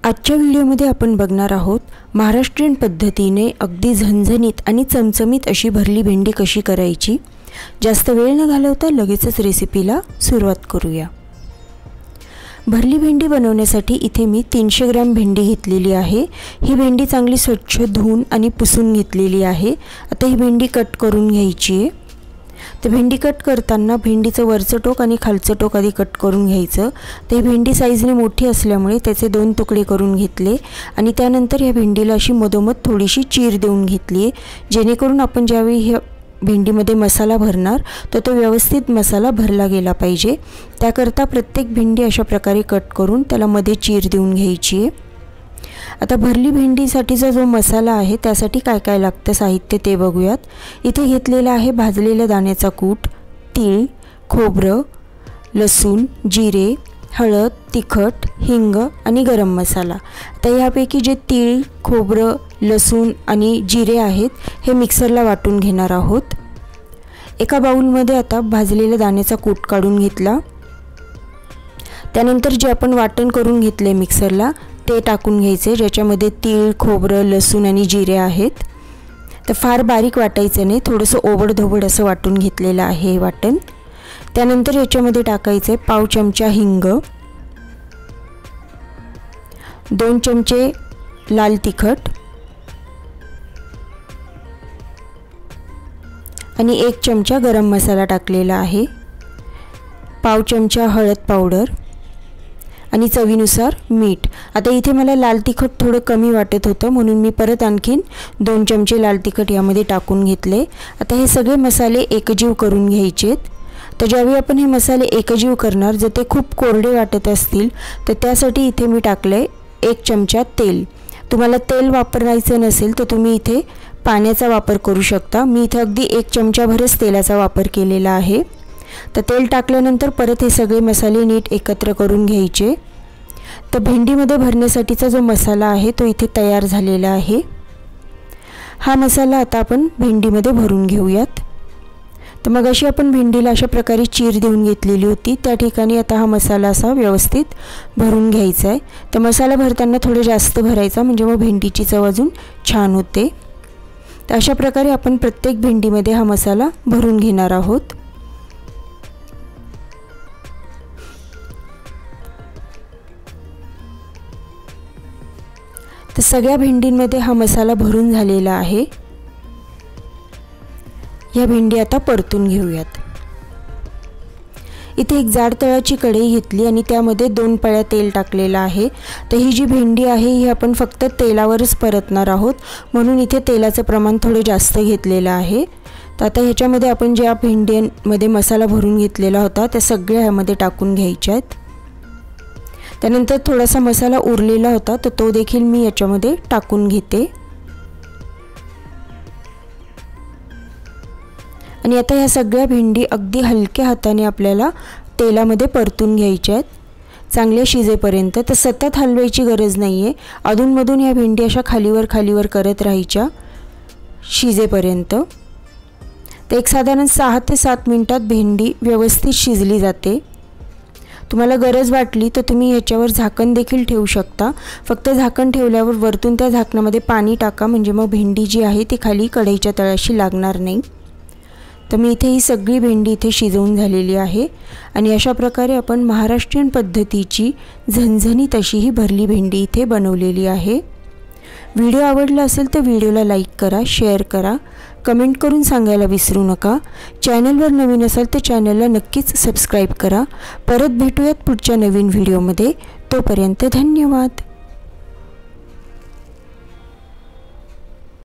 आजच्या व्हिडिओमध्ये आपण बघणार आहोत महाराष्ट्रीयन पद्धतीने अगदी झणझणीत आणि चमचमीत अशी भरली भेंडी कशी करायची। जास्त वेळ न घालवता लगेचच रेसिपीला सुरुवात करूया। भरली भेंडी बनवण्यासाठी इथे मी 300 ग्रॅम भेंडी घेतलेली आहे। ही भेंडी चांगली स्वच्छ धुवून आणि पुसून घेतलेली आहे। आता ही भेंडी कट करून घ्यायची आहे। तर भेंडी कट करताना भेंडीचं वरचं टोक आणि खालचं टोक आधी कट करून घ्यायचं। तर ही भेंडी साईजने मोठी असल्यामुळे त्याचे 2 तुकडे करून घेतले आणि त्यानंतर या भेंडीला अशी मधोमध थोडीशी चीर देऊन घेतली, जेणेकरून आपण ज्यावेळी ह्या भेंडीमध्ये मसाला भरणार तर तो व्यवस्थित मसाला भरला गेला पाहिजे। त्याकरता प्रत्येक भेंडी अशा प्रकारे कट करून त्याला मध्ये चीर देऊन घ्यायची आहे। आता भरली भेंडीसाठीचा जो मसाला आहे त्यासाठी काय काय लागतं साहित्य ते बघूयात। इथे घेतलेला आहे भाजलेल्या दाण्याचा कूट, तीळ, खोबरं, लसूण, जिरे, हळद, तिखट, हिंग आणि गरम मसाला। तर यापैकी जे तीळ, खोबरं, लसूण आणि जिरे आहेत हे मिक्सरला वाटून घेणार आहोत। एका बाउलमध्ये आता भाजलेल्या दाण्याचा कूट काढून घेतला। त्यानंतर जे आपण वाटण करून घेतले मिक्सरला ते टाकून घ्यायचे, ज्याच्यामध्ये तीळ, खोबरं, लसूण आणि जिरे आहेत। तर फार बारीक वाटायचं नाही, थोडंसं ओबडधोबड असं वाटून घेतलेलं आहे हे वाटण। त्यानंतर याच्यामध्ये टाकायचे पाव चमचा हिंग, 2 चमचे लाल तिखट आणि 1 चमचा गरम मसाला टाकलेला आहे, पाव चमचा हळद पावडर आणि चवीनुसार मीठ। आता इथे मला लाल तिखट थोडं कमी वाटत होतं म्हणून मी परत आणखीन 2 चमचे लाल तिखट यामध्ये टाकून घेतले। आता हे सगळे मसाले एकजीव करून घ्यायचेत। तर ज्यावेळी आपण हे मसाले एकजीव करणार, जर ते खूप कोरडे वाटत असतील तर त्यासाठी इथे मी टाकले 1 चमचा तेल। तुम्हाला तेल वापरायचं नसेल तर तुम्ही इथे पाण्याचा वापर करू शकता। मी इथे अगदी 1 चमचाभरच तेलाचा वापर केलेला आहे। तर तेल टाकल्यानंतर परत हे सगळे मसाले नीट एकत्र करून घ्यायचे। तर भेंडीमध्ये भरण्यासाठीचा जो मसाला आहे तो इथे तयार झालेला आहे। हा मसाला आता आपण भेंडीमध्ये भरून घेऊयात। तर मग अशी आपण भेंडीला अशा प्रकारे चीर देऊन घेतलेली होती, त्या ठिकाणी आता हा मसाला असा व्यवस्थित भरून घ्यायचा आहे। तर मसाला भरताना थोडं जास्त भरायचा, म्हणजे मग भेंडीची चव अजून छान होते। तर अशा प्रकारे आपण प्रत्येक भेंडीमध्ये हा मसाला भरून घेणार आहोत। तर सगळ्या भेंडींमध्ये हा मसाला भरून झालेला आहे। या भेंडी आता परतून घेऊयात। इथे एक जाड तळाची कढई घेतली आणि त्यामध्ये 2 पळ्या तेल टाकलेला आहे। तर ही जी भेंडी आहे ही आपण फक्त तेलावरच परतणार आहोत, म्हणून इथे तेलाचं प्रमाण थोडं जास्त घेतलेलं आहे। तर आता ह्याच्यामध्ये आपण ज्या भेंडीमध्ये मसाला भरून घेतलेला होता त्या सगळ्या ह्यामध्ये टाकून घ्यायच्या आहेत। त्यानंतर थोडासा मसाला उरलेला होता तर तो देखील मी याच्यामध्ये टाकून घेते आणि आता ह्या सगळ्या भेंडी अगदी हलक्या हाताने आपल्याला तेलामध्ये परतून घ्यायच्या आहेत चांगले शिजेपर्यंत। तर सतत हलवायची गरज नाही आहे, अधूनमधून ह्या भेंडी अशा खालीवर करत राहायच्या शिजेपर्यंत। तर एक साधारण 6 ते 7 मिनिटात भेंडी व्यवस्थित शिजली जाते। तुम्हाला गरज वाटली तर तुम्ही याच्यावर झाकण देखील ठेवू शकता। फक्त झाकण ठेवल्यावर वरतून त्या झाकणामध्ये पाणी टाका, म्हणजे मग भेंडी जी आहे ती खाली कढईच्या तळाशी लागणार नाही। तर मी इथे ही सगळी भेंडी इथे शिजवून झालेली आहे आणि अशा प्रकारे आपण महाराष्ट्रीयन पद्धतीची झणझणीत अशी ही भरली भेंडी इथे बनवलेली आहे। व्हिडिओ आवडला असेल तर व्हिडिओला लाईक करा, शेअर करा, कमेंट करून सांगायला विसरू नका। चॅनलवर नवीन असाल तर चॅनलला नक्कीच सबस्क्राईब करा। परत भेटूयात पुढच्या नवीन व्हिडिओमध्ये, तोपर्यंत धन्यवाद।